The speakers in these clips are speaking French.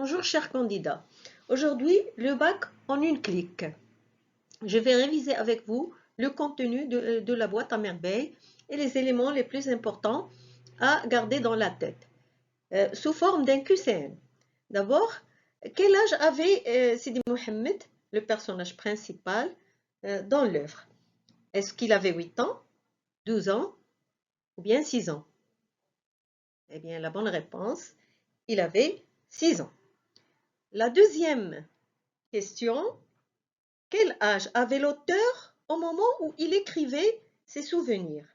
Bonjour chers candidats. Aujourd'hui, le bac en une clique. Je vais réviser avec vous le contenu de la boîte à merveilles et les éléments les plus importants à garder dans la tête, sous forme d'un QCM. D'abord, quel âge avait Sidi Mohamed, le personnage principal, dans l'œuvre? Est-ce qu'il avait 8 ans, 12 ans ou bien 6 ans? Eh bien, la bonne réponse, il avait 6 ans. La deuxième question, quel âge avait l'auteur au moment où il écrivait ses souvenirs?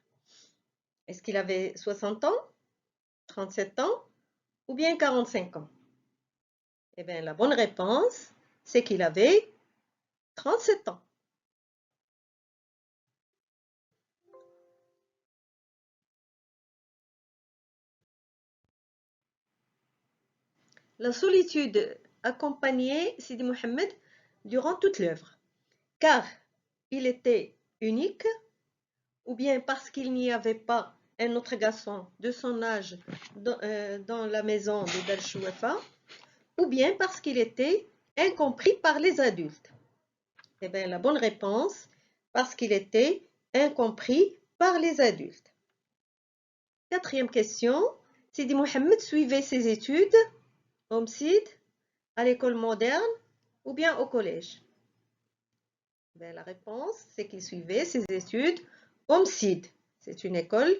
Est-ce qu'il avait 60 ans, 37 ans ou bien 45 ans? Eh bien, la bonne réponse, c'est qu'il avait 37 ans. La solitude accompagnait Sidi Mohamed durant toute l'œuvre, car il était unique, ou bien parce qu'il n'y avait pas un autre garçon de son âge dans la maison de Dar Chouefa, ou bien parce qu'il était incompris par les adultes. Eh bien, la bonne réponse, parce qu'il était incompris par les adultes. Quatrième question, Sidi Mohamed suivait ses études au MSID, à l'école moderne ou bien au collège? Ben, la réponse, c'est qu'il suivait ses études au MSID. C'est une école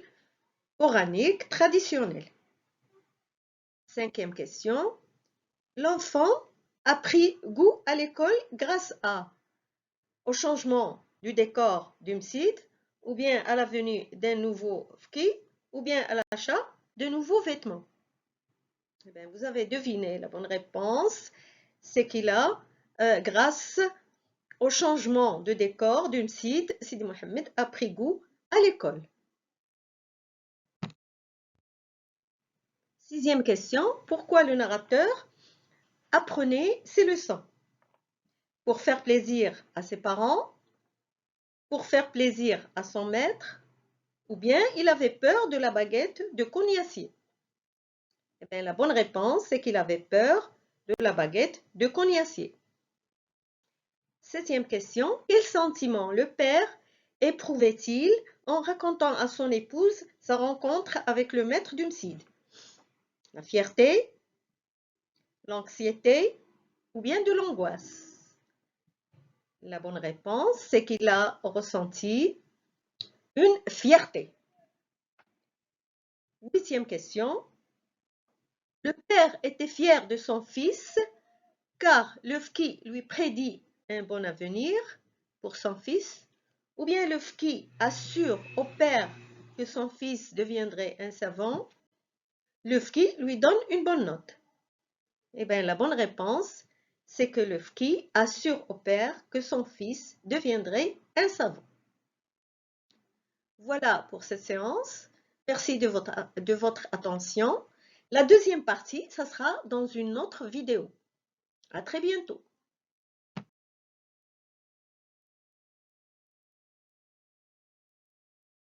coranique traditionnelle. Cinquième question, l'enfant a pris goût à l'école grâce au changement du décor du MSID, ou bien à la venue d'un nouveau fki, ou bien à l'achat de nouveaux vêtements. Eh bien, vous avez deviné la bonne réponse, c'est qu'il a, grâce au changement de décor du MSID, Sidi Mohamed a pris goût à l'école. Sixième question, pourquoi le narrateur apprenait ses leçons? Pour faire plaisir à ses parents, pour faire plaisir à son maître, ou bien il avait peur de la baguette de Cognacier? Eh bien, la bonne réponse, c'est qu'il avait peur de la baguette de Cognacier. Septième question, quel sentiment le père éprouvait-il en racontant à son épouse sa rencontre avec le maître du MSID? La fierté, l'anxiété ou bien de l'angoisse? La bonne réponse, c'est qu'il a ressenti une fierté. Huitième question. Le père était fier de son fils car le fki lui prédit un bon avenir pour son fils, ou bien le fki assure au père que son fils deviendrait un savant, le fki lui donne une bonne note. Eh bien, la bonne réponse, c'est que le fki assure au père que son fils deviendrait un savant. Voilà pour cette séance. Merci de votre attention. La deuxième partie, ça sera dans une autre vidéo. À très bientôt.